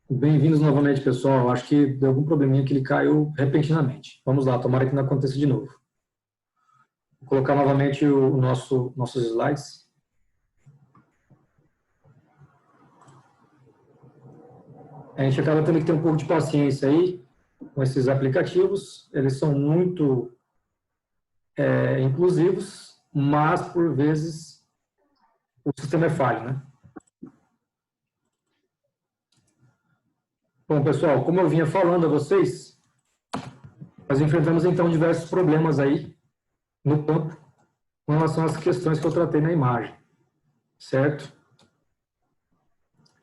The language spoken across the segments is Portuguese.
Bem-vindos novamente, pessoal. Acho que deu algum probleminha que ele caiu repentinamente. Vamos lá, tomara que não aconteça de novo. Vou colocar novamente nossos slides. A gente acaba tendo que ter um pouco de paciência aí com esses aplicativos. Eles são muito inclusivos, mas, por vezes, o sistema é falho, né? Bom, pessoal, como eu vinha falando a vocês, nós enfrentamos, então, diversos problemas aí no campo com relação às questões que eu tratei na imagem, certo?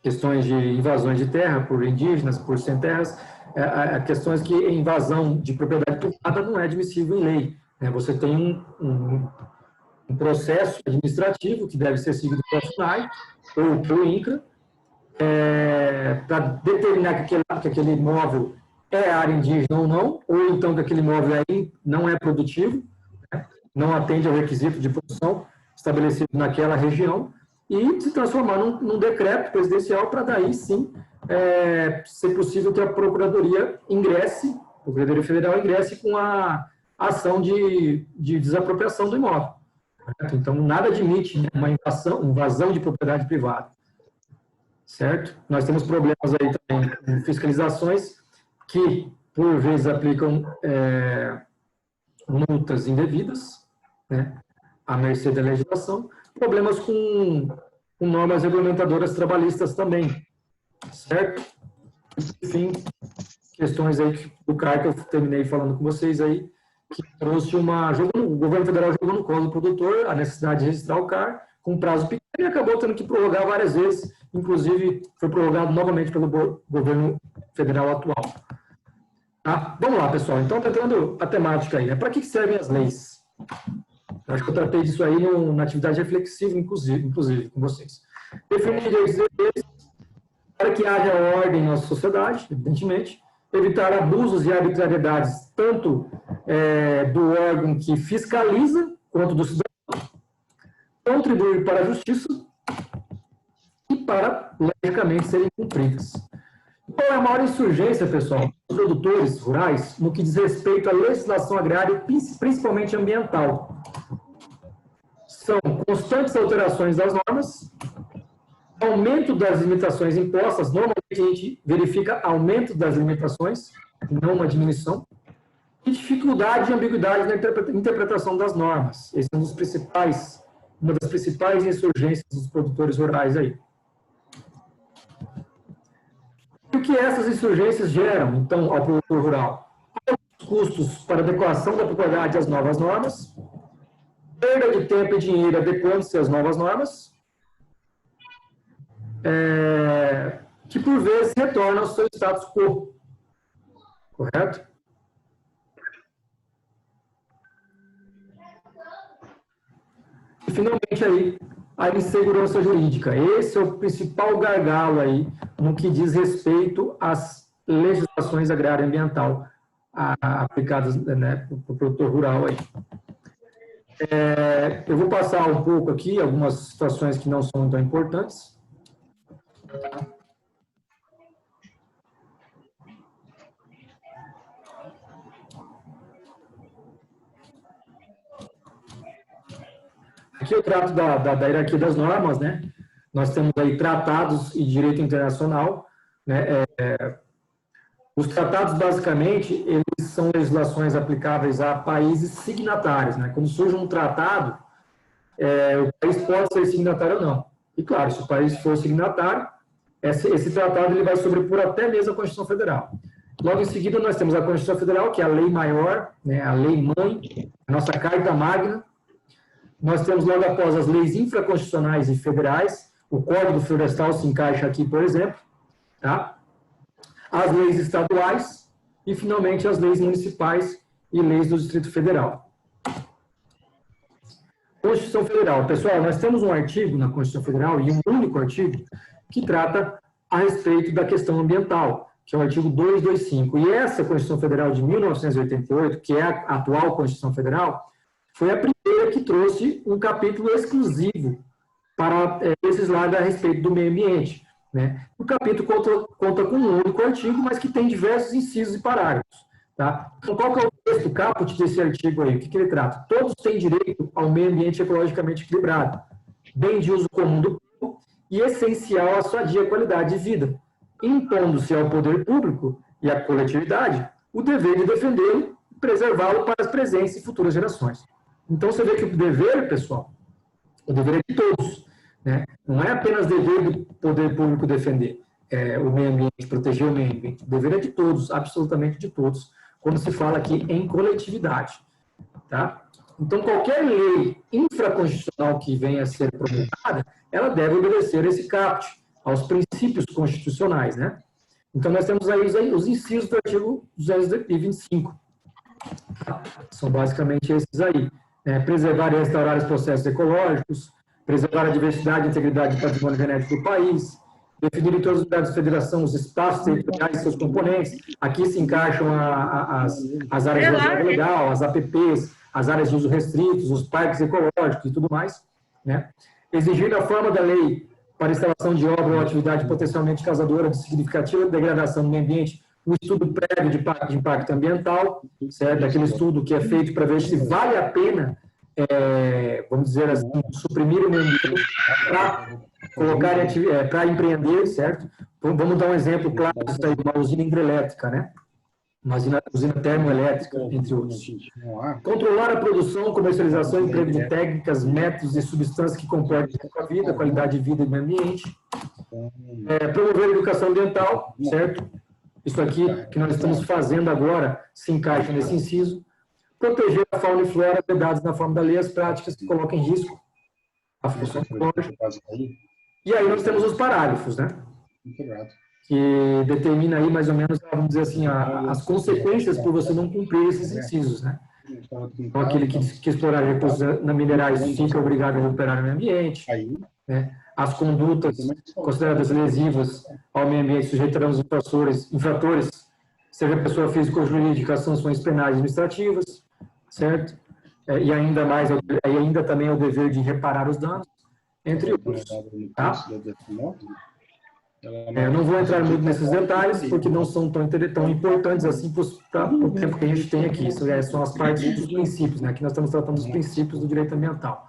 Questões de invasões de terra por indígenas, por sem terras, questões que invasão de propriedade privada não é admissível em lei. Né? Você tem um processo administrativo que deve ser seguido pela FUNAI ou pelo INCRA, para determinar que aquele imóvel é área indígena ou não, ou então que aquele imóvel aí não é produtivo, né? Não atende ao requisito de produção estabelecido naquela região, e se transformar num decreto presidencial para daí sim ser possível que a Procuradoria Federal ingresse com a ação de desapropriação do imóvel. Certo? Então, nada admite, né, uma invasão de propriedade privada. Certo? Nós temos problemas aí também com fiscalizações que, por vezes, aplicam multas indevidas, né, à mercê da legislação. Problemas com normas regulamentadoras trabalhistas também, certo? Enfim, questões aí do CAR que eu terminei falando com vocês aí, que trouxe o governo federal jogou no colo do produtor a necessidade de registrar o CAR com prazo pequeno e acabou tendo que prorrogar várias vezes, inclusive foi prorrogado novamente pelo governo federal atual. Tá? Vamos lá, pessoal. Então, tentando a temática aí, né? Para que servem as leis? Eu acho que eu tratei disso aí na atividade reflexiva, inclusive com vocês. Definir direitos e deveres para que haja ordem na nossa sociedade, evidentemente, evitar abusos e arbitrariedades, tanto do órgão que fiscaliza, quanto do cidadão, contribuir para a justiça e para, logicamente, serem cumpridas. Qual é a maior insurgência, pessoal, dos produtores rurais no que diz respeito à legislação agrária, principalmente ambiental? São constantes alterações das normas, aumento das limitações impostas, normalmente a gente verifica aumento das limitações, não uma diminuição, e dificuldade e ambiguidade na interpretação das normas. Esse é uma das principais insurgências dos produtores rurais aí. E o que essas insurgências geram, então, ao produtor rural? Os custos para adequação da propriedade às novas normas, perda de tempo e dinheiro adequando-se às novas normas, que por vezes retornam ao seu status quo. Correto? E, finalmente, aí, a insegurança jurídica. Esse é o principal gargalo aí no que diz respeito às legislações agrária e ambiental aplicadas, né, para o produtor rural aí. Eu vou passar um pouco aqui algumas situações que não são tão importantes. Aqui eu trato da hierarquia das normas, né? Nós temos aí tratados e direito internacional, né? Os tratados, basicamente, eles são legislações aplicáveis a países signatários, né? Quando surge um tratado, o país pode ser signatário ou não. E, claro, se o país for signatário, esse tratado ele vai sobrepor até mesmo a Constituição Federal. Logo em seguida, nós temos a Constituição Federal, que é a lei maior, né? A lei mãe, a nossa Carta Magna. Nós temos logo após as leis infraconstitucionais e federais, o Código Florestal se encaixa aqui, por exemplo, tá? As leis estaduais e, finalmente, as leis municipais e leis do Distrito Federal. Constituição Federal. Pessoal, nós temos um artigo na Constituição Federal, e um único artigo, que trata a respeito da questão ambiental, que é o artigo 225. E essa Constituição Federal de 1988, que é a atual Constituição Federal, foi a primeira que trouxe um capítulo exclusivo para legislar a respeito do meio ambiente. né? O capítulo conta com um único artigo, mas que tem diversos incisos e parágrafos. Tá? Então, qual que é o texto caput desse artigo aí? O que ele trata? Todos têm direito ao meio ambiente ecologicamente equilibrado, bem de uso comum do povo e essencial à sadia qualidade de vida, impondo-se ao poder público e à coletividade o dever de defendê-lo e preservá-lo para as presentes e futuras gerações. Então, você vê que o dever, pessoal, o dever é de todos, né? Não é apenas dever do poder público defender o meio ambiente, proteger o meio ambiente. O dever é de todos, absolutamente de todos, quando se fala aqui em coletividade. Tá? Então, qualquer lei infraconstitucional que venha a ser promulgada, ela deve obedecer esse caput, aos princípios constitucionais. Né? Então, nós temos aí os incisos do artigo 225. São basicamente esses aí. Preservar e restaurar os processos ecológicos, preservar a diversidade e integridade do patrimônio genético do país, definir em todas as unidades de federação os espaços territoriais e seus componentes. Aqui se encaixam as áreas de uso legal, as APPs, as áreas de uso restritos, os parques ecológicos e tudo mais. Né? Exigir da forma da lei para instalação de obra ou atividade potencialmente causadora de significativa degradação do meio ambiente, um estudo prévio de impacto ambiental, certo? Aquele estudo que é feito para ver se vale a pena, vamos dizer assim, suprimir o meio ambiente para colocar para empreender, certo? Vamos dar um exemplo claro disso aí, uma usina hidrelétrica, né? Uma usina termoelétrica, entre outros. Controlar a produção, comercialização e emprego de técnicas, métodos e substâncias que comportem a vida, a qualidade de vida e do meio ambiente. Promover a educação ambiental, certo? Isso aqui que nós estamos fazendo agora se encaixa nesse inciso. Proteger a fauna e flora vedadas na forma da lei as práticas que colocam em risco a função ecológica. E aí nós temos os parágrafos, né? Que determina aí mais ou menos, vamos dizer assim, as consequências por você não cumprir esses incisos, né? Então, aquele que explorar recursos minerais fica obrigado a recuperar o meio ambiente, né? As condutas consideradas lesivas ao meio ambiente sujeitarão os infratores, seja pessoa física ou jurídica, a sanções penais e administrativas, certo? E ainda também é o dever de reparar os danos, entre outros. Tá? Eu não vou entrar muito nesses detalhes, porque não são tão importantes assim para o tempo que a gente tem aqui. Isso são as partes dos princípios, né? Aqui nós estamos tratando dos princípios do direito ambiental.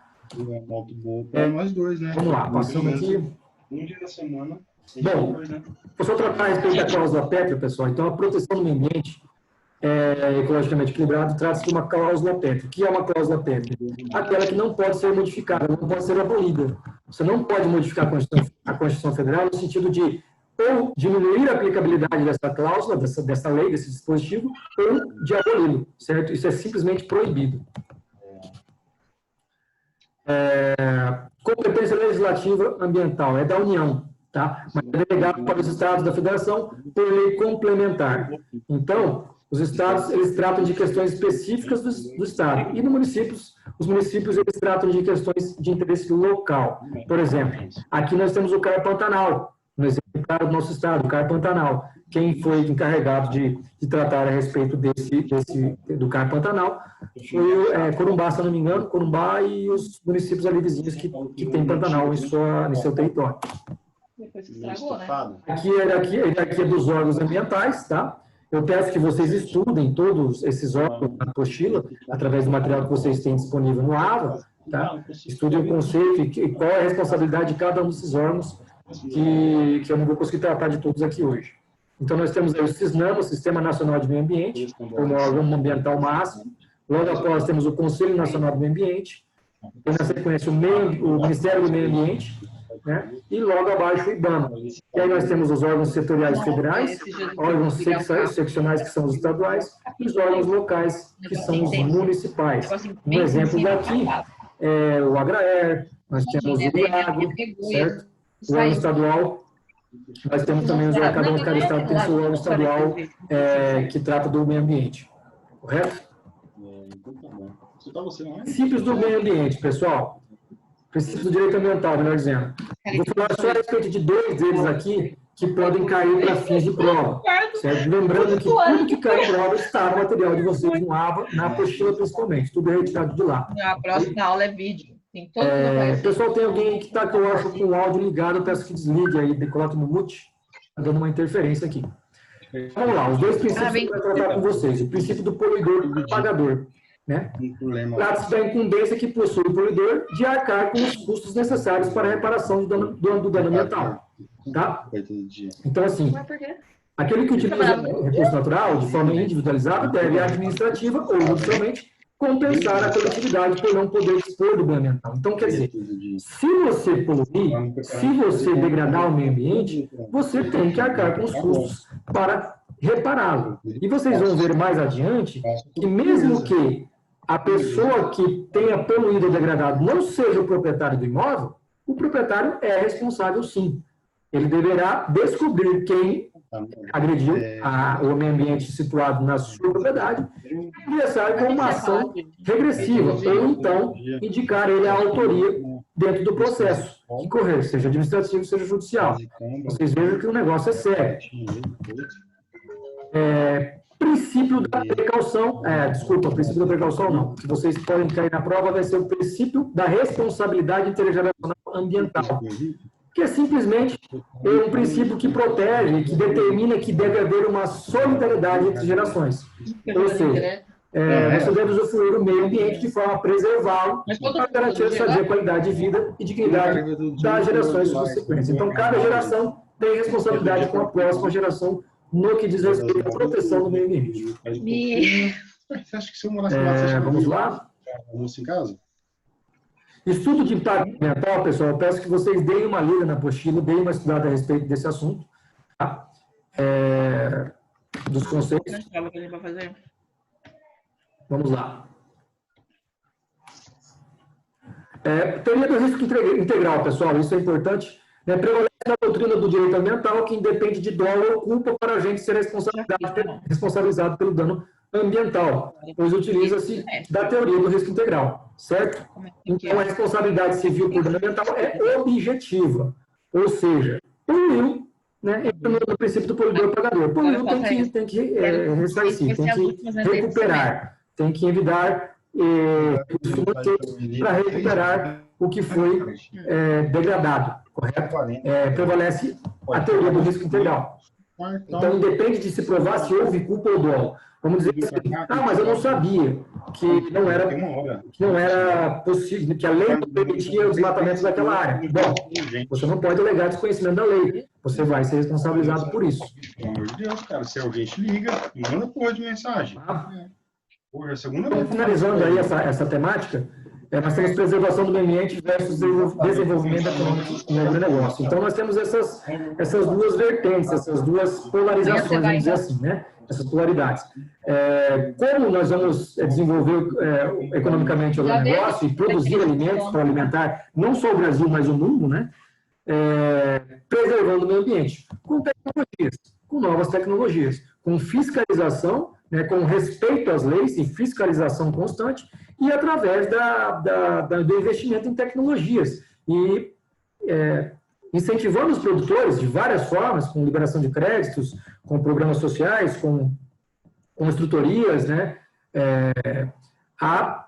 Nós dois, né? Vamos lá, passando aqui. Um dia da semana. Bom, vou só tratar a respeito da cláusula pétrea, pessoal. Então, a proteção do meio ambiente ecologicamente equilibrado trata-se de uma cláusula pétrea. O que é uma cláusula pétrea? Aquela que não pode ser modificada, não pode ser abolida. Você não pode modificar a Constituição Federal no sentido de ou diminuir a aplicabilidade dessa cláusula, dessa lei, desse dispositivo, ou de aboli-lo, certo? Isso é simplesmente proibido. Competência legislativa ambiental é da União, tá? Mas é delegado para os estados da federação por lei complementar. Então, os estados, eles tratam de questões específicas do estado. E nos municípios, os municípios, eles tratam de questões de interesse local. Por exemplo, aqui nós temos o CAR Pantanal, no exemplo do nosso estado, o CAR Pantanal. Quem foi encarregado de tratar a respeito do CAR Pantanal foi Corumbá, se eu não me engano, Corumbá e os municípios ali vizinhos que tem Pantanal em seu território. Aqui é dos órgãos ambientais, tá? Eu peço que vocês estudem todos esses órgãos na apostila, através do material que vocês têm disponível no AVA, tá? Estudem o conceito e qual é a responsabilidade de cada um desses órgãos, que eu não vou conseguir tratar de todos aqui hoje. Então, nós temos aí o CISNAM, o Sistema Nacional de Meio Ambiente, como órgão ambiental máximo. Logo após, temos o Conselho Nacional do Meio Ambiente. E na sequência, o Ministério do Meio Ambiente. Né? E logo abaixo, o IBAMA. E aí nós temos os órgãos setoriais federais, órgãos seccionais, que são os estaduais, e os órgãos locais, que são os municipais. Um exemplo daqui é o AGRAER, nós temos o IAGRO, certo? O órgão estadual. Nós temos também cada estado tem seu órgão estadual que trata do meio ambiente. Correto? Princípios do meio ambiente, pessoal. Princípios do direito ambiental, melhor dizendo. Vou falar só a respeito de 2 deles aqui que podem cair para fins de prova. Certo? Lembrando que tudo que cai em prova está no material de vocês no AVA, na apostila principalmente. Tudo é retirado de lá. A próxima aula é vídeo. Tem todo mundo aparecendo. Pessoal, tem alguém que está, que eu acho, com o áudio ligado, eu peço que desligue aí, coloque no mute, está dando uma interferência aqui. Vamos lá, os dois princípios que eu vou tratar com vocês. O princípio do poluidor e do pagador. Né? Trata-se da incumbência que possui o poluidor de arcar com os custos necessários para a reparação do dano ambiental. Tá? Então, assim, aquele que utiliza recurso natural de forma individualizada deve, administrativa ou judicialmente, compensar a coletividade por não poder dispor do bem ambiental. Então, quer dizer, se você poluir, se você degradar o meio ambiente, você tem que arcar com os custos para repará-lo. E vocês vão ver mais adiante que mesmo que a pessoa que tenha poluído ou degradado não seja o proprietário do imóvel, o proprietário é responsável, sim. Ele deverá descobrir quem agrediu o meio ambiente situado na sua propriedade e ingressar com uma ação regressiva, ou então indicar ele a autoria dentro do processo que correr, seja administrativo, seja judicial. Vocês vejam que o negócio é sério. Princípio da precaução, princípio da precaução não, que vocês podem cair na prova vai ser o princípio da responsabilidade intergeracional ambiental, que é simplesmente um princípio que protege, que determina que deve haver uma solidariedade entre gerações. Ou seja, você deve usufruir o meio ambiente de forma a preservá-lo para garantir a sadia qualidade de vida e dignidade das gerações subsequentes. Então, cada geração tem responsabilidade com a próxima geração no que diz respeito à proteção do meio ambiente. Você acha que se eu morasse lá, vamos lá? Almoço em casa? Estudo de impacto ambiental, pessoal, eu peço que vocês deem uma lida na apostila, deem uma estudada a respeito desse assunto, tá? Dos conceitos. Vamos lá. Teoria do risco integral, pessoal, isso é importante. Prevalece na doutrina do direito ambiental que independe de dolo ou culpa para a gente ser responsabilizado pelo dano ambiental, pois utiliza-se da teoria do risco integral, certo? Então, a responsabilidade civil por dano ambiental é objetiva, ou seja, poluiu, entra no princípio do poluidor pagador. Poluiu tem que ressarcir, tem que recuperar, tem que evitar para recuperar o que foi degradado, correto? Prevalece a teoria do risco integral. Então, independe de se provar se houve culpa ou dolo. Vamos dizer assim, mas eu não sabia que não era possível, que a lei não permitia o desmatamento daquela área. Bom, você não pode alegar desconhecimento da lei. Você vai ser responsabilizado por isso. Pelo amor de Deus, cara, se alguém te liga, manda porra de mensagem. Então, finalizando aí essa temática, nós temos preservação do meio ambiente versus desenvolvimento econômico no agronegócio. Então, nós temos essas duas vertentes, essas duas polarizações, vamos dizer assim, né? Essas polaridades. Como nós vamos desenvolver economicamente o agronegócio e produzir alimentos para alimentar não só o Brasil, mas o mundo, né? Preservando o meio ambiente, com tecnologias, com novas tecnologias, com fiscalização, com respeito às leis e fiscalização constante, e através do investimento em tecnologias. E incentivando os produtores de várias formas, com liberação de créditos, com programas sociais, com instrutorias, a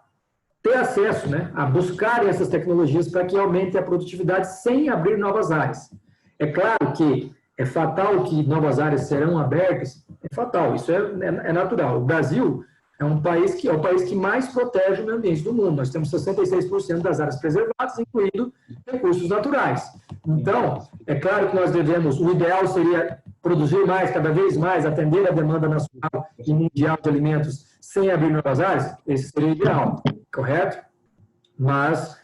ter acesso, a buscar essas tecnologias para que aumente a produtividade sem abrir novas áreas. É claro que é fatal que novas áreas serão abertas, é fatal, isso é natural. O Brasil é o país que mais protege o meio ambiente do mundo. Nós temos 66% das áreas preservadas, incluindo recursos naturais. Então, é claro que nós devemos, o ideal seria produzir mais, cada vez mais, atender a demanda nacional e mundial de alimentos sem abrir novas áreas, esse seria o ideal, correto? Mas,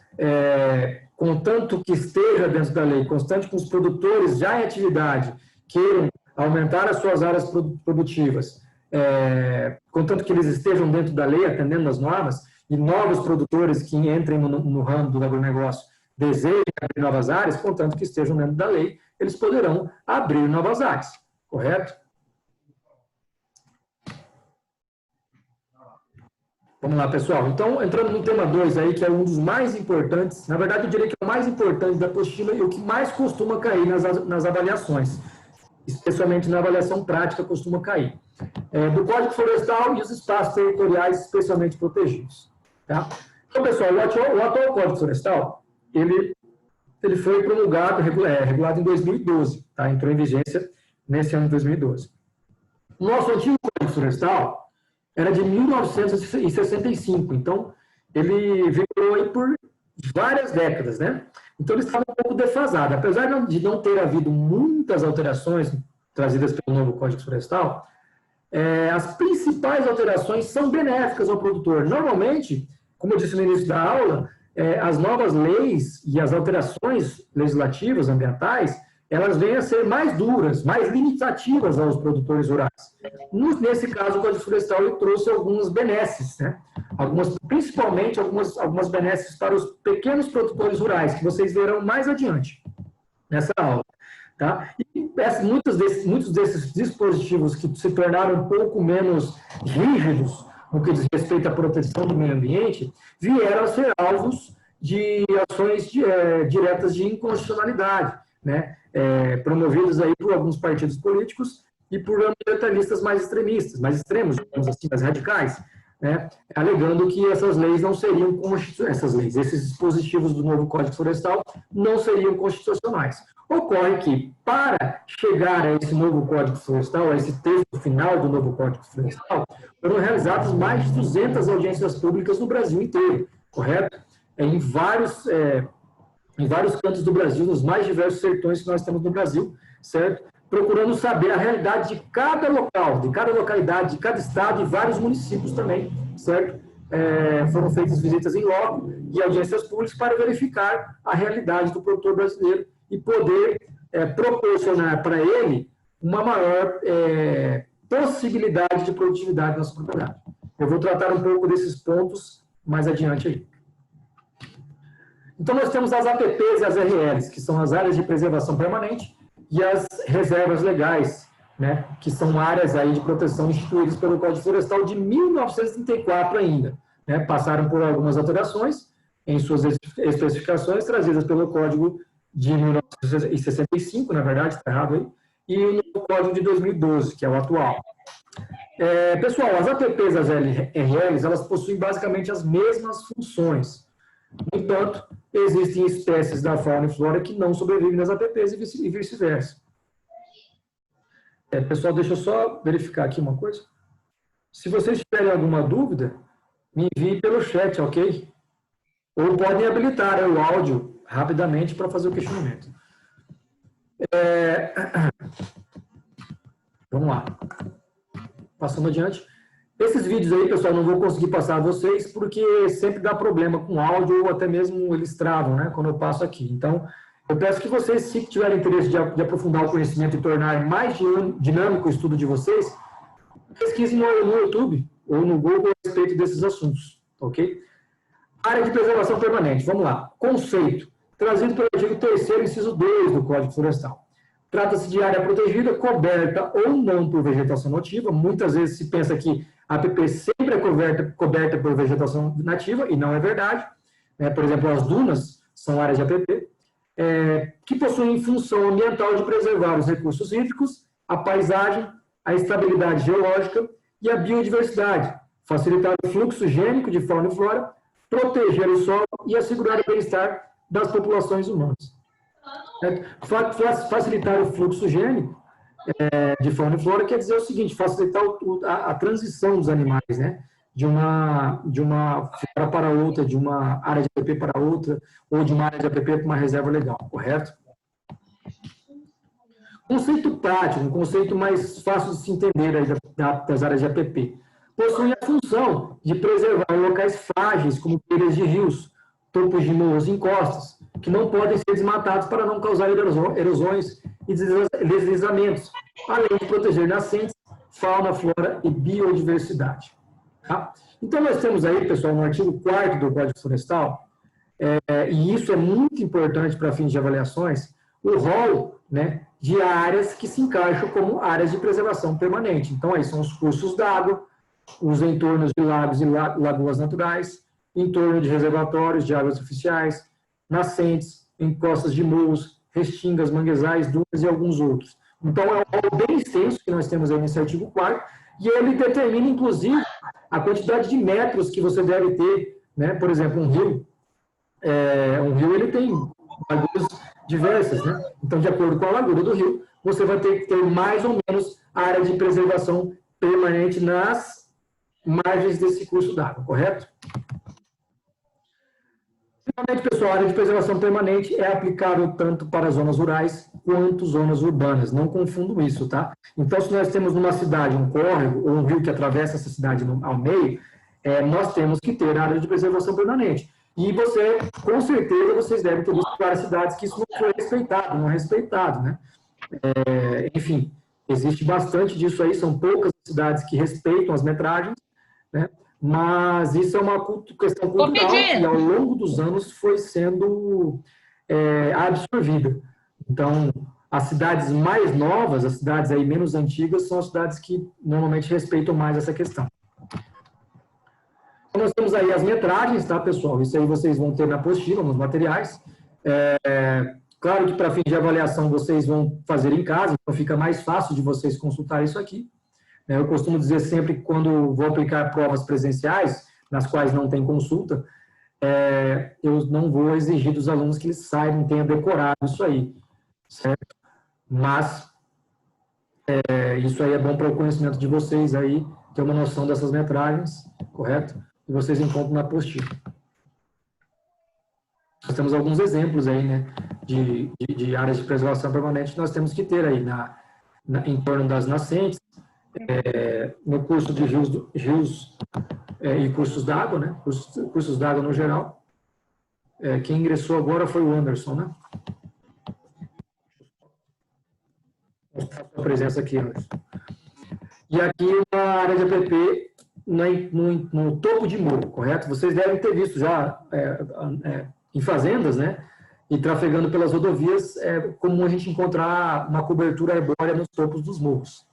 contanto que esteja dentro da lei, constante que os produtores já em atividade queiram aumentar as suas áreas produtivas, contanto que eles estejam dentro da lei, atendendo as normas, e novos produtores que entrem no ramo do agronegócio desejem abrir novas áreas, contanto que estejam dentro da lei, eles poderão abrir novas áreas, correto? Vamos lá, pessoal. Então, entrando no tema 2 aí, que é um dos mais importantes, na verdade, eu diria que é o mais importante da apostila e o que mais costuma cair nas avaliações, especialmente na avaliação prática, costuma cair. Do Código Florestal e os espaços territoriais especialmente protegidos. Tá? Então, pessoal, o atual Código Florestal, ele foi promulgado, regulado em 2012, tá? Entrou em vigência nesse ano de 2012. O nosso antigo Código Florestal era de 1965, então ele vigorou aí por várias décadas, né? Então ele estava um pouco defasado. Apesar de não ter havido muitas alterações trazidas pelo novo Código Florestal, as principais alterações são benéficas ao produtor. Normalmente, como eu disse no início da aula, as novas leis e as alterações legislativas ambientais, elas vêm a ser mais duras, mais limitativas aos produtores rurais. Nesse caso, o Código Florestal ele trouxe algumas benesses, né? Principalmente algumas benesses para os pequenos produtores rurais, que vocês verão mais adiante nessa aula. Tá? E muitos desses dispositivos que se tornaram um pouco menos rígidos no que diz respeito à proteção do meio ambiente, vieram a ser alvos de ações diretas de inconstitucionalidade, né? Promovidas aí por alguns partidos políticos e por ambientalistas mais extremistas, mais extremos, digamos assim, mais radicais, né? Alegando que essas leis não seriam constitucionais, esses dispositivos do novo Código Florestal não seriam constitucionais. Ocorre que, para chegar a esse novo Código Florestal, a esse texto final do novo Código Florestal, foram realizadas mais de 200 audiências públicas no Brasil inteiro, correto? Em vários cantos do Brasil, nos mais diversos sertões que nós temos no Brasil, certo? Procurando saber a realidade de cada local, de cada localidade, de cada estado e vários municípios também, certo? Foram feitas visitas em loco e audiências públicas para verificar a realidade do produtor brasileiro e poder proporcionar para ele uma maior possibilidade de produtividade na sua propriedade. Eu vou tratar um pouco desses pontos mais adiante aí. Então, nós temos as APPs e as RLs, que são as áreas de preservação permanente, e as reservas legais, né, que são áreas aí de proteção instituídas pelo Código Florestal de 1934 ainda. Né, passaram por algumas alterações em suas especificações, trazidas pelo Código de 1965, na verdade, está errado aí, e no Código de 2012, que é o atual. Pessoal, as APPs e as RLs, elas possuem basicamente as mesmas funções. No entanto, existem espécies da fauna e flora que não sobrevivem nas APPs e vice-versa. Pessoal, deixa eu só verificar aqui uma coisa. Se vocês tiverem alguma dúvida, me enviem pelo chat, ok? Ou podem habilitar o áudio rapidamente para fazer o questionamento. Vamos lá. Passando adiante. Esses vídeos aí, pessoal, não vou conseguir passar a vocês, porque sempre dá problema com áudio, ou até mesmo eles travam, né, quando eu passo aqui. Então, eu peço que vocês, se tiverem interesse de aprofundar o conhecimento e tornar mais dinâmico o estudo de vocês, pesquisem no YouTube ou no Google a respeito desses assuntos, ok? Área de preservação permanente, vamos lá. Conceito, trazido pelo artigo 3º, inciso 2 do Código Florestal. Trata-se de área protegida, coberta ou não por vegetação nativa. Muitas vezes se pensa que a APP sempre é coberta por vegetação nativa, e não é verdade. Por exemplo, as dunas são áreas de APP, que possuem função ambiental de preservar os recursos hídricos, a paisagem, a estabilidade geológica e a biodiversidade, facilitar o fluxo gênico de fauna e flora, proteger o solo e assegurar o bem-estar das populações humanas. Facilitar o fluxo gênico de fauna e flora quer dizer o seguinte: facilitar a transição dos animais, né? De uma flora para outra, de uma área de APP para outra, ou de uma área de APP para uma reserva legal, correto? Conceito prático, um conceito mais fácil de se entender aí das áreas de APP. Possui a função de preservar locais frágeis, como beiras de rios, topos de morros e encostas, que não podem ser desmatados para não causar erosões e deslizamentos, além de proteger nascentes, fauna, flora e biodiversidade. Tá? Então, nós temos aí, pessoal, no artigo 4º do Código Florestal, e isso é muito importante para fins de avaliações, o rol, né, de áreas que se encaixam como áreas de preservação permanente. Então, aí são os cursos d'água, os entornos de lagos e lagoas naturais, em torno de reservatórios de águas artificiais, nascentes, encostas de morros, restingas, manguezais, dunas e alguns outros. Então, é um rol bem extenso que nós temos aí nesse artigo 4º, e ele determina, inclusive, a quantidade de metros que você deve ter né? Por exemplo, um rio ele tem lagoas diversas, né? Então, de acordo com a largura do rio, você vai ter que ter mais ou menos área de preservação permanente nas margens desse curso d'água, correto? Finalmente, pessoal, a área de preservação permanente é aplicável tanto para zonas rurais quanto zonas urbanas. Não confundam isso, tá? Então, se nós temos numa cidade um córrego ou um rio que atravessa essa cidade ao meio, nós temos que ter área de preservação permanente. E você, com certeza, vocês devem ter visto várias cidades que isso não foi respeitado, não é respeitado, né? Enfim, existe bastante disso aí, são poucas cidades que respeitam as metragens, né? Mas isso é uma questão cultural que, ao longo dos anos, foi sendo absorvida. Então, as cidades mais novas, as cidades aí menos antigas, são as cidades que normalmente respeitam mais essa questão. Então, nós temos aí as metragens, tá, pessoal? Isso aí vocês vão ter na apostila, nos materiais. Claro que, para fim de avaliação, vocês vão fazer em casa, então fica mais fácil de vocês consultar isso aqui. Eu costumo dizer sempre que quando vou aplicar provas presenciais, nas quais não tem consulta, eu não vou exigir dos alunos que eles saibam, tenham decorado isso aí, certo? Mas isso aí é bom para o conhecimento de vocês aí, ter uma noção dessas metragens, correto? E vocês encontram na apostila. Nós temos alguns exemplos aí, né, de áreas de preservação permanente que nós temos que ter aí em torno das nascentes, no curso de rios e cursos d'água, né? Cursos d'água no geral. Quem ingressou agora foi o Anderson, né? Vou mostrar a sua presença aqui, Anderson. E aqui uma área de APP no topo de morro, correto? Vocês devem ter visto já em fazendas, né? E trafegando pelas rodovias, é comum a gente encontrar uma cobertura arbórea nos topos dos morros.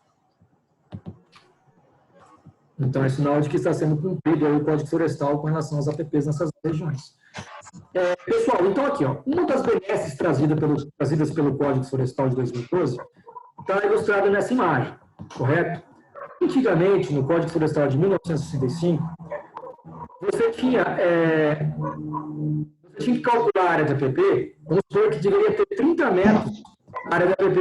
Então, é sinal de que está sendo cumprido o Código Florestal com relação às APPs nessas regiões. Pessoal, então aqui, ó, uma das benesses trazidas pelo Código Florestal de 2012 está ilustrada nessa imagem, correto? Antigamente, no Código Florestal de 1965, você tinha que calcular a área de APP, vamos supor que deveria ter 30 metros a área de APP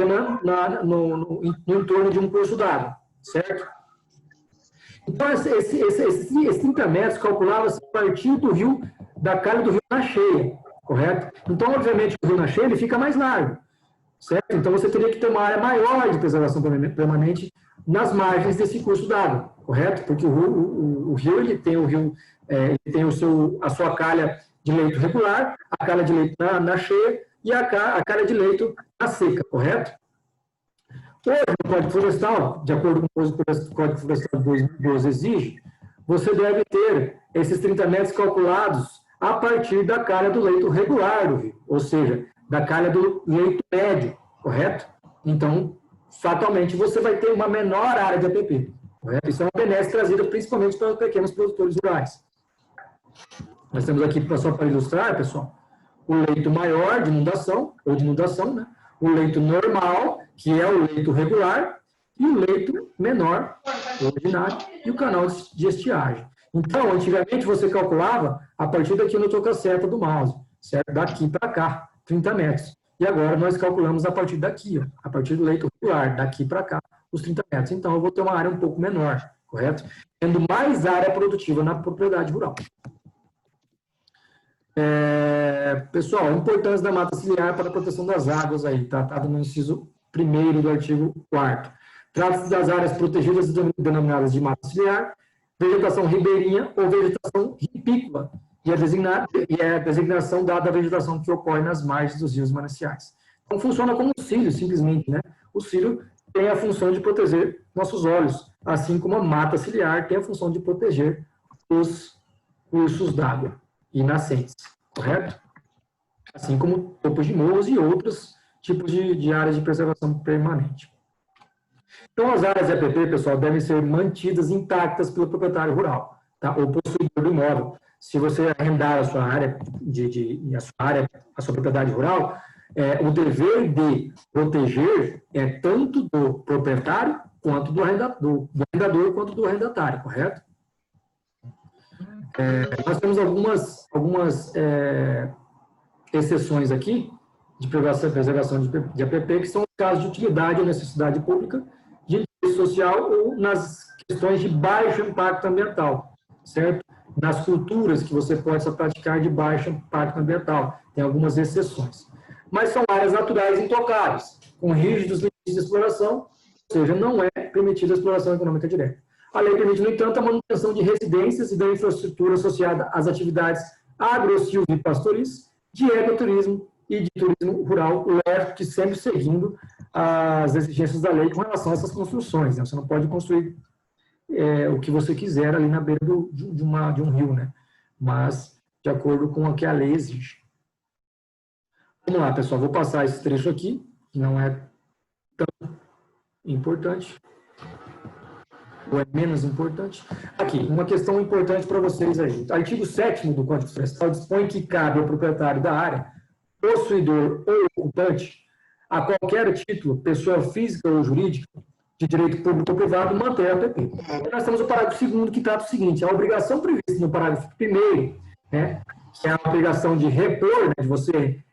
no entorno de um curso d'água, certo? Então, esses 30 metros calculava-se a partir do rio, da calha do rio na cheia, correto? Então, obviamente, o rio na cheia ele fica mais largo, certo? Então, você teria que ter uma área maior de preservação permanente nas margens desse curso d'água, correto? Porque o rio, ele tem a sua calha de leito regular, a calha de leito na cheia e a calha de leito na seca, correto? Hoje, no Código Florestal, de acordo com o que o Código Florestal de 2012 exige, você deve ter esses 30 metros calculados a partir da calha do leito regular do rio, ou seja, da calha do leito médio, correto? Então, fatalmente, você vai ter uma menor área de APP, correto? Isso é uma benesse trazida principalmente para os pequenos produtores rurais. Nós temos aqui, só para ilustrar, pessoal, o leito maior de inundação, ou de inundação, né? O leito normal, que é o leito regular, e o leito menor, o ordinário, e o canal de estiagem. Então, antigamente, você calculava a partir daqui no toca-seta do mouse, certo? Daqui para cá, 30 metros. E agora nós calculamos a partir daqui, ó, a partir do leito regular, daqui para cá, os 30 metros. Então, eu vou ter uma área um pouco menor, correto? Tendo mais área produtiva na propriedade rural. Pessoal, a importância da mata ciliar para a proteção das águas, aí, tratado no inciso 1º do artigo 4º. Trata-se das áreas protegidas denominadas de mata ciliar, vegetação ribeirinha ou vegetação ripícola, e a designação dada à vegetação que ocorre nas margens dos rios e mananciais. Então, funciona como um cílio, simplesmente, né? O cílio tem a função de proteger nossos olhos, assim como a mata ciliar tem a função de proteger os cursos d'água e nascentes, correto? Assim como topos de morros e outros tipos de áreas de preservação permanente. Então, as áreas de APP, pessoal, devem ser mantidas intactas pelo proprietário rural, tá? Ou possuidor do imóvel. Se você arrendar a sua área, a sua propriedade rural, o dever de proteger é tanto do proprietário quanto do arrendador quanto do arrendatário, correto? Nós temos algumas exceções aqui de preservação de APP, que são casos de utilidade ou necessidade pública, de interesse social ou nas questões de baixo impacto ambiental, certo? Nas culturas que você possa praticar de baixo impacto ambiental. Tem algumas exceções. Mas são áreas naturais intocáveis, com rígidos limites de exploração, ou seja, não é permitida a exploração econômica direta. A lei permite, no entanto, a manutenção de residências e da infraestrutura associada às atividades agro-silvipastoris, de ecoturismo e de turismo rural, lógico, sempre seguindo as exigências da lei com relação a essas construções. Né? Você não pode construir o que você quiser ali na beira de um rio, né? Mas de acordo com o que a lei exige. Vamos lá, pessoal, vou passar esse trecho aqui, que não é tão importante, ou é menos importante. Aqui, uma questão importante para vocês aí. O artigo 7º do Código Florestal dispõe que cabe ao proprietário da área, possuidor ou ocupante, a qualquer título, pessoa física ou jurídica, de direito público ou privado, manter a APP. E nós temos o parágrafo 2º, que trata o seguinte: a obrigação prevista no parágrafo 1º, né, que é a obrigação de repor, né,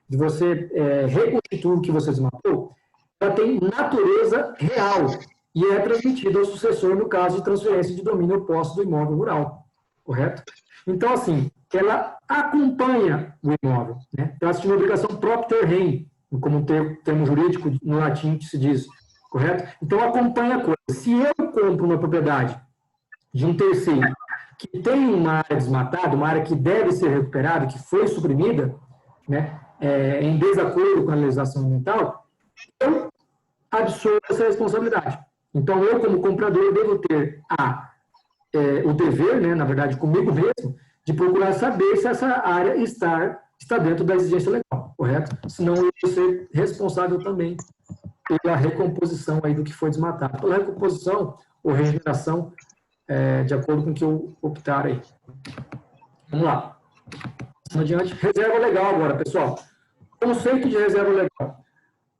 de você reconstituir o que você desmatou, ela tem natureza real e é transmitida ao sucessor no caso de transferência de domínio ou posse do imóvel rural, correto? Então, assim, ela acompanha o imóvel, né? Ela se tem uma obrigação propter rem, como termo jurídico no latim que se diz, correto? Então, acompanha a coisa. Se eu compro uma propriedade de um terceiro que tem uma área desmatada, uma área que deve ser recuperada, que foi suprimida, né, em desacordo com a legislação ambiental, eu absorvo essa responsabilidade. Então, eu, como comprador, devo ter o dever, né, na verdade, comigo mesmo, de procurar saber se essa área está dentro da exigência legal, correto? Senão, eu vou ser responsável também pela recomposição aí do que foi desmatado. Pela recomposição ou regeneração, de acordo com o que eu optar aí. Vamos lá. Adiante. Reserva legal agora, pessoal. Conceito de reserva legal.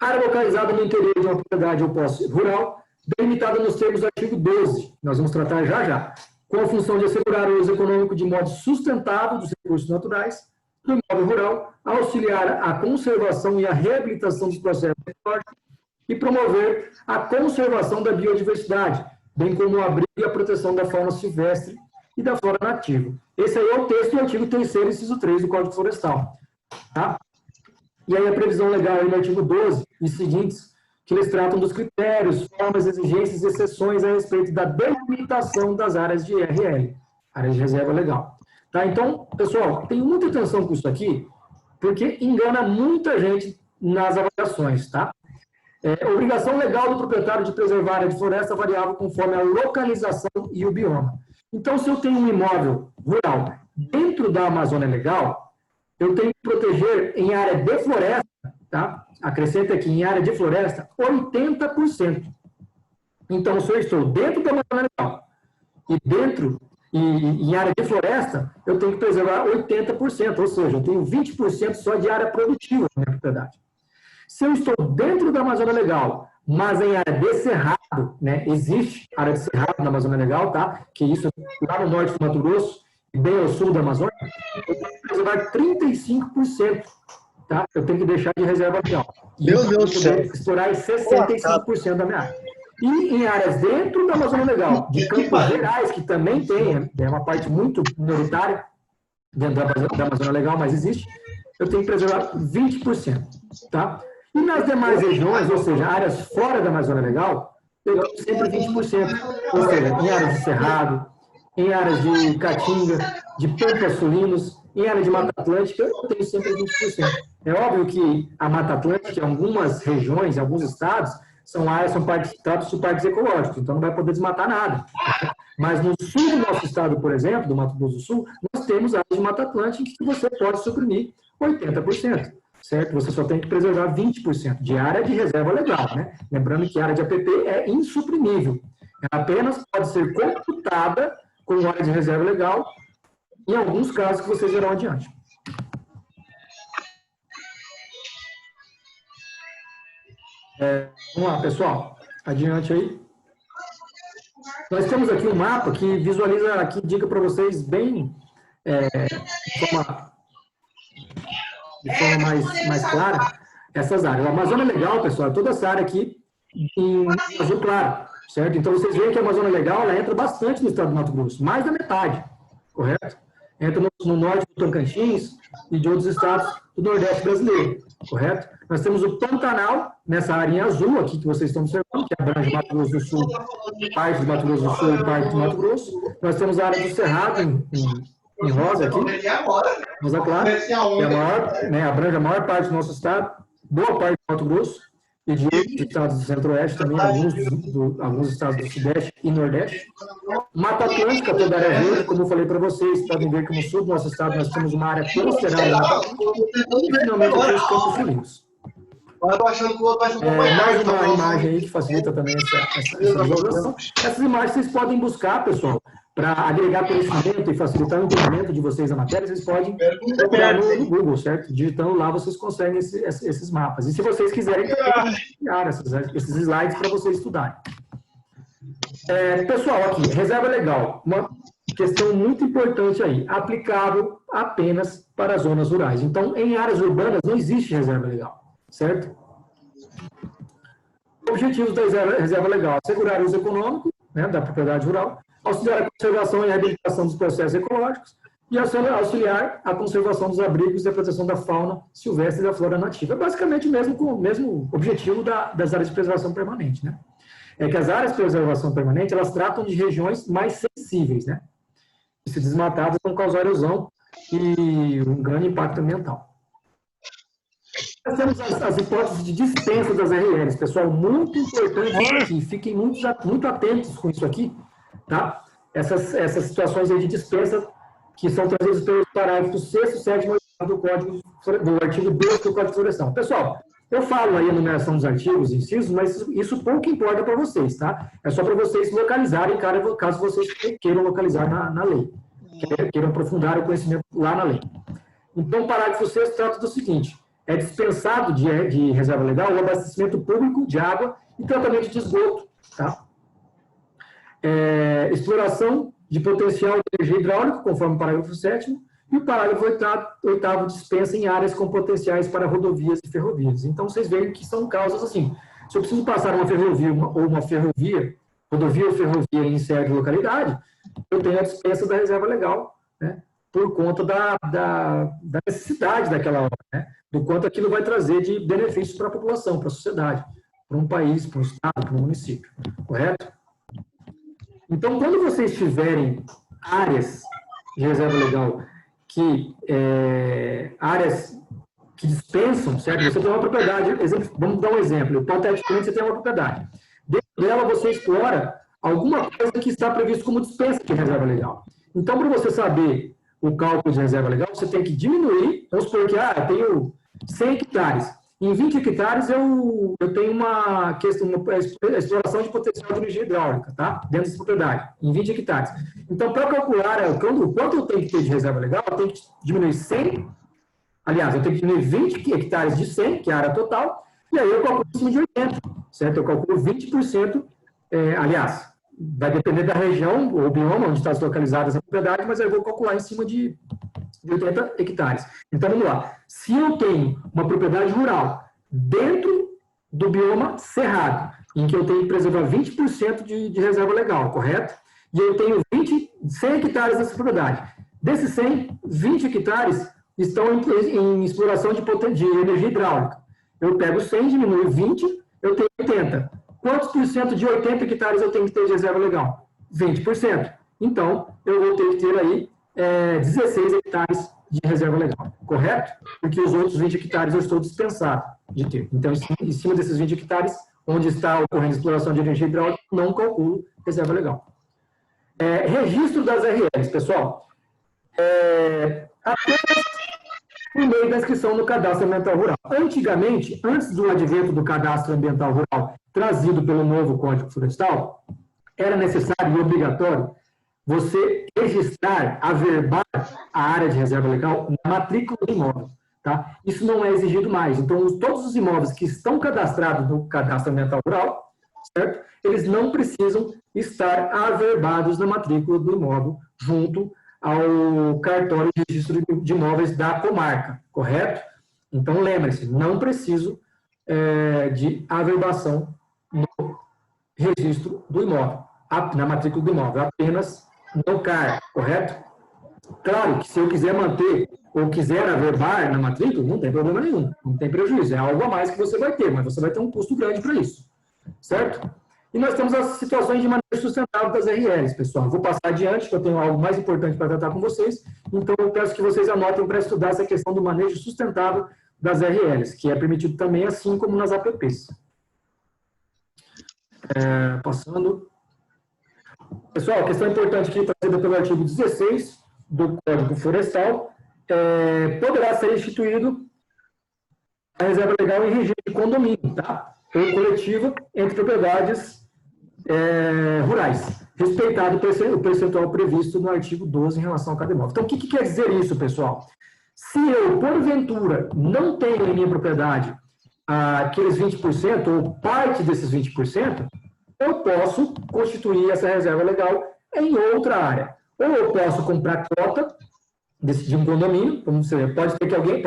Área localizada no interior de uma propriedade ou posse rural, delimitada nos termos do artigo 12, nós vamos tratar já, com a função de assegurar o uso econômico de modo sustentável dos recursos naturais do imóvel rural, auxiliar a conservação e a reabilitação dos processos ecológicos e promover a conservação da biodiversidade, bem como o abrigo e a proteção da fauna silvestre e da flora nativa. Esse aí é o texto do artigo 3º, inciso 3 do Código Florestal. Tá? E aí a previsão legal aí no artigo 12 e seguintes, que eles tratam dos critérios, formas, exigências e exceções a respeito da delimitação das áreas de IRL, áreas de reserva legal. Tá? Então, pessoal, tenham muita atenção com isso aqui, porque engana muita gente nas avaliações, tá? Obrigação legal do proprietário de preservar a área de floresta variável conforme a localização e o bioma. Então, se eu tenho um imóvel rural dentro da Amazônia Legal, eu tenho que proteger em área de floresta, tá? Acrescenta aqui, em área de floresta, 80%. Então, se eu estou dentro da Amazônia Legal e em área de floresta, eu tenho que preservar 80%, ou seja, eu tenho 20% só de área produtiva na minha propriedade. Se eu estou dentro da Amazônia Legal, mas em área de cerrado, né, existe área de cerrado na Amazônia Legal, tá? Que isso lá no norte do Mato Grosso, e bem ao sul da Amazônia, eu tenho que preservar 35%, tá? Eu tenho que deixar de reserva legal. Meu Deus do céu. Explorar 65% da minha área. E em áreas dentro da Amazônia Legal, de Campos Gerais, que também tem, é uma parte muito minoritária dentro da Amazônia Legal, mas existe, eu tenho que preservar 20%, tá? E nas demais regiões, ou seja, áreas fora da Amazônia Legal, eu tenho sempre 20%. Ou seja, em áreas de cerrado, em áreas de caatinga, de pampas sulinos, em área de Mata Atlântica, eu tenho sempre 20%. É óbvio que a Mata Atlântica, em algumas regiões, em alguns estados, são tratados de parques ecológicos, então não vai poder desmatar nada. Mas no sul do nosso estado, por exemplo, do Mato Grosso do Sul, nós temos áreas de Mata Atlântica que você pode suprimir 80%. Certo? Você só tem que preservar 20% de área de reserva legal, né? Lembrando que a área de APP é insuprimível. Ela apenas pode ser computada como área de reserva legal em alguns casos que vocês verão adiante. Vamos lá, pessoal. Adiante aí. Nós temos aqui um mapa que visualiza, que indica para vocês bem de forma mais clara essas áreas. A Amazônia Legal, pessoal, é toda essa área aqui em azul claro, certo? Então, vocês veem que a Amazônia Legal, ela entra bastante no estado do Mato Grosso, mais da metade, correto? Entra no norte do Tocantins e de outros estados do Nordeste brasileiro, correto? Nós temos o Pantanal, nessa área em azul aqui que vocês estão observando, que abrange Mato Grosso do Sul, parte do Mato Grosso do Sul e parte do Mato Grosso. Nós temos a área do Cerrado em rosa aqui, rosa clara, que é a maior, né, abrange a maior parte do nosso estado, boa parte do Mato Grosso, e de outros estados do Centro-Oeste também, alguns estados do Sudeste e Nordeste. Mata Atlântica, toda a área verde, como eu falei para vocês, podem ver que no sul do nosso estado nós temos uma área considerável Mata Atlântica, e finalmente aqui os Campos Felinos. Mais uma imagem aí que facilita também essa visualização. Essas imagens vocês podem buscar, pessoal, para agregar conhecimento e facilitar o entendimento de vocês na matéria, vocês podem procurar no Google, certo? Digitando lá, vocês conseguem esses mapas. E se vocês quiserem, criar esses slides para vocês estudarem. Pessoal, aqui, reserva legal. Uma questão muito importante aí, aplicável apenas para as zonas rurais. Então, em áreas urbanas não existe reserva legal, certo? Objetivos da reserva legal: assegurar o uso econômico, né, da propriedade rural, auxiliar a conservação e a reabilitação dos processos ecológicos e auxiliar a conservação dos abrigos e a proteção da fauna silvestre e da flora nativa. É basicamente o mesmo objetivo das áreas de preservação permanente, né? É que as áreas de preservação permanente, elas tratam de regiões mais sensíveis, né? E se desmatadas vão causar erosão e um grande impacto ambiental. Nós temos as hipóteses de dispensa das RLs, pessoal, muito importante isso aqui, fiquem muito atentos com isso aqui, tá? Essas situações aí de dispensa que são trazidas pelos parágrafos 6º, 7º e 8º do artigo 2 do Código de Floração. Pessoal, eu falo aí a numeração dos artigos, incisos, mas isso pouco importa para vocês, tá? É só para vocês localizarem, caso vocês queiram localizar na lei, queiram aprofundar o conhecimento lá na lei. Então, o parágrafo 6º trata do seguinte: é dispensado de reserva legal o abastecimento público de água e tratamento de esgoto, tá? Exploração de potencial de energia hidráulica, conforme o parágrafo 7º, e o parágrafo 8º dispensa em áreas com potenciais para rodovias e ferrovias. Então, vocês veem que são causas assim. Se eu preciso passar uma ferrovia rodovia ou ferrovia em certa localidade, eu tenho a dispensa da reserva legal, né, por conta da necessidade daquela obra, né, do quanto aquilo vai trazer de benefícios para a população, para a sociedade, para um país, para um estado, para um município. Correto? Então, quando vocês tiverem áreas de reserva legal áreas que dispensam, certo? Você tem uma propriedade, vamos dar um exemplo, hipoteticamente você tem uma propriedade. Dentro dela você explora alguma coisa que está previsto como dispensa de reserva legal. Então, para você saber o cálculo de reserva legal, você tem que diminuir, vamos supor que eu tenho 100 hectares. Em 20 hectares, eu tenho uma exploração de potencial de energia hidráulica, tá? Dentro dessa propriedade, em 20 hectares. Então, para calcular o quanto eu tenho que ter de reserva legal, eu tenho que diminuir 100, aliás, eu tenho que diminuir 20 hectares de 100, que é a área total, e aí eu calculo em cima de 80, certo? Eu calculo 20%, aliás, vai depender da região, ou bioma, onde está localizada essa propriedade, mas eu vou calcular em cima de 80 hectares. Então, vamos lá. Se eu tenho uma propriedade rural dentro do bioma cerrado, em que eu tenho que preservar 20% de reserva legal, correto? E eu tenho 100 hectares dessa propriedade. Desses 100, 20 hectares estão em exploração de energia hidráulica. Eu pego 100, diminuo 20, eu tenho 80. Quantos por cento de 80 hectares eu tenho que ter de reserva legal? 20%. Então, eu vou ter que ter aí 16 hectares de reserva legal, correto? Porque os outros 20 hectares eu estou dispensado de ter. Então, em cima desses 20 hectares, onde está ocorrendo exploração de energia hidráulica, não calculo reserva legal. Registro das RLs, pessoal. Apenas por meio da inscrição no Cadastro Ambiental Rural. Antigamente, antes do advento do Cadastro Ambiental Rural, trazido pelo novo Código Florestal, era necessário e obrigatório você registrar, averbar a área de reserva legal na matrícula do imóvel, tá? Isso não é exigido mais. Então, todos os imóveis que estão cadastrados no Cadastro Ambiental Rural, certo? Eles não precisam estar averbados na matrícula do imóvel junto ao cartório de registro de imóveis da comarca, correto? Então, lembre-se, não preciso de averbação no registro do imóvel, na matrícula do imóvel, apenas no CAR, correto? Claro que se eu quiser manter ou quiser averbar na matrícula, não tem problema nenhum, não tem prejuízo, é algo a mais que você vai ter, mas você vai ter um custo grande para isso, certo? E nós temos as situações de manejo sustentável das RLs, pessoal. Eu vou passar adiante, que eu tenho algo mais importante para tratar com vocês, então eu peço que vocês anotem para estudar essa questão do manejo sustentável das RLs, que é permitido também, assim como nas APPs. Passando. Pessoal, questão importante aqui, trazida pelo artigo 16 do Código Florestal, poderá ser instituído a reserva legal em regime de condomínio, tá? Ou coletiva entre propriedades rurais, respeitado o percentual previsto no artigo 12 em relação ao cada imóvel. Então, o que quer dizer isso, pessoal? Se eu, porventura, não tenho em minha propriedade aqueles 20%, ou parte desses 20%, eu posso constituir essa reserva legal em outra área. Ou eu posso comprar cota de um condomínio, como você pode ser que alguém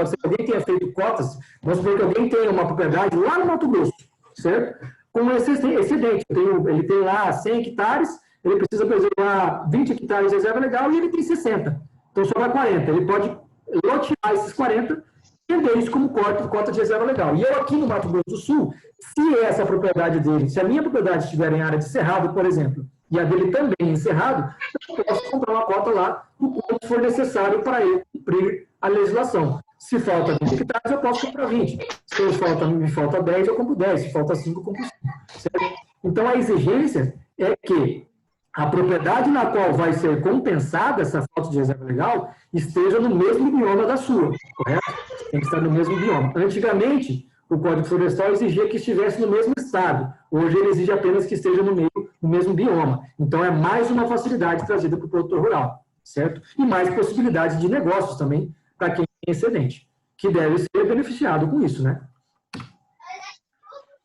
tenha feito cotas, vamos supor que alguém tenha uma propriedade lá no Mato Grosso, certo? Com esse excedente, ele tem lá 100 hectares, ele precisa preservar 20 hectares de reserva legal e ele tem 60, então sobra 40, ele pode lotear esses 40 e vender isso como cota de reserva legal. E eu aqui no Mato Grosso do Sul, se essa propriedade dele, se a minha propriedade estiver em área de cerrado, por exemplo, e a dele também em cerrado, eu posso comprar uma cota lá, o quanto for necessário para ele cumprir a legislação. Se falta 20 hectares, eu posso comprar 20. Se me falta 10, eu compro 10. Se falta 5, eu compro 5. Certo? Então, a exigência é que a propriedade na qual vai ser compensada essa falta de reserva legal esteja no mesmo bioma da sua, correto? Tem que estar no mesmo bioma. Antigamente, o Código Florestal exigia que estivesse no mesmo estado. Hoje, ele exige apenas que esteja no mesmo bioma. Então, é mais uma facilidade trazida para o produtor rural, certo? E mais possibilidades de negócios também para quem tem excedente, que deve ser beneficiado com isso, né?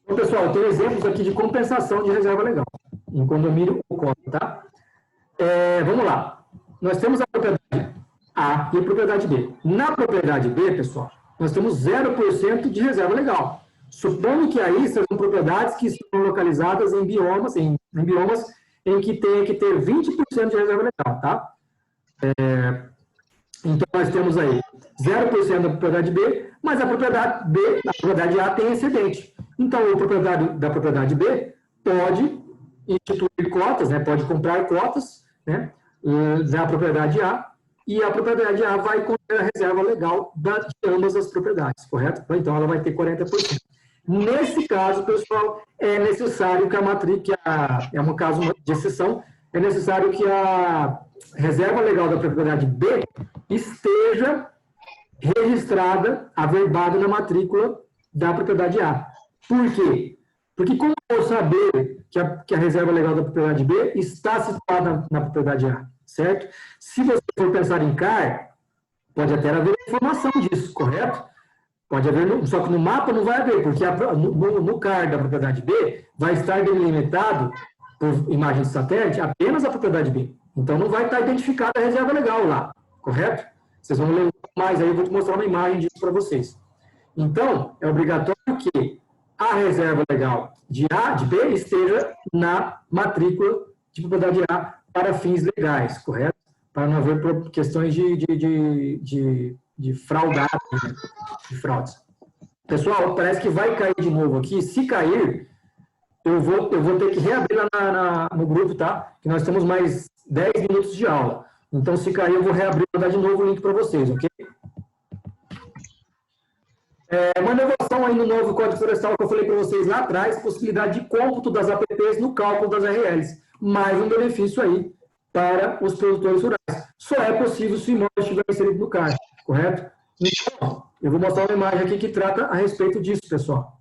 Então, pessoal, tem exemplos aqui de compensação de reserva legal, em condomínio ou cota, tá? Vamos lá. Nós temos a propriedade A e a propriedade B. Na propriedade B, pessoal, nós temos 0% de reserva legal. Supondo que aí sejam propriedades que estão localizadas em biomas em que tenha que ter 20% de reserva legal, tá? Então, nós temos aí 0% da propriedade B, mas a propriedade A tem excedente. Então, o proprietário da propriedade B pode instituir cotas, né, pode comprar cotas, né, da propriedade A, e a propriedade A vai conter a reserva legal de ambas as propriedades, correto? Então, ela vai ter 40%. Nesse caso, pessoal, é necessário que a matrícula, é um caso de exceção, é necessário que a reserva legal da propriedade B esteja registrada, averbada na matrícula da propriedade A. Por quê? Porque como eu vou saber que a reserva legal da propriedade B está situada na propriedade A, certo? Se você for pensar em CAR, pode até haver informação disso, correto? Pode haver, só que no mapa não vai haver, porque no CAR da propriedade B vai estar delimitado, por imagem de satélite, apenas a propriedade B. Então, não vai estar identificada a reserva legal lá, correto? Vocês vão ler mais, aí eu vou te mostrar uma imagem disso para vocês. Então, é obrigatório que a reserva legal de B esteja na matrícula de propriedade A para fins legais, correto? Para não haver questões de fraudar, né? De fraudes. Pessoal, parece que vai cair de novo aqui. Se cair, eu vou ter que reabrir lá no grupo, tá? Que nós temos mais 10 minutos de aula. Então, se cair, eu vou reabrir e dar de novo o link para vocês, ok? Uma inovação aí no novo Código Florestal que eu falei para vocês lá atrás, possibilidade de cômputo das APPs no cálculo das RLs. Mais um benefício aí para os produtores rurais. Só é possível se o imóvel estiver inserido no CAR, correto? Então, eu vou mostrar uma imagem aqui que trata a respeito disso, pessoal.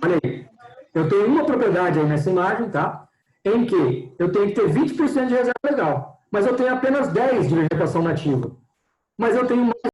Olha aí. Eu tenho uma propriedade aí nessa imagem, tá? Em que eu tenho que ter 20% de reserva legal, mas eu tenho apenas 10% de vegetação nativa. Mas eu tenho mais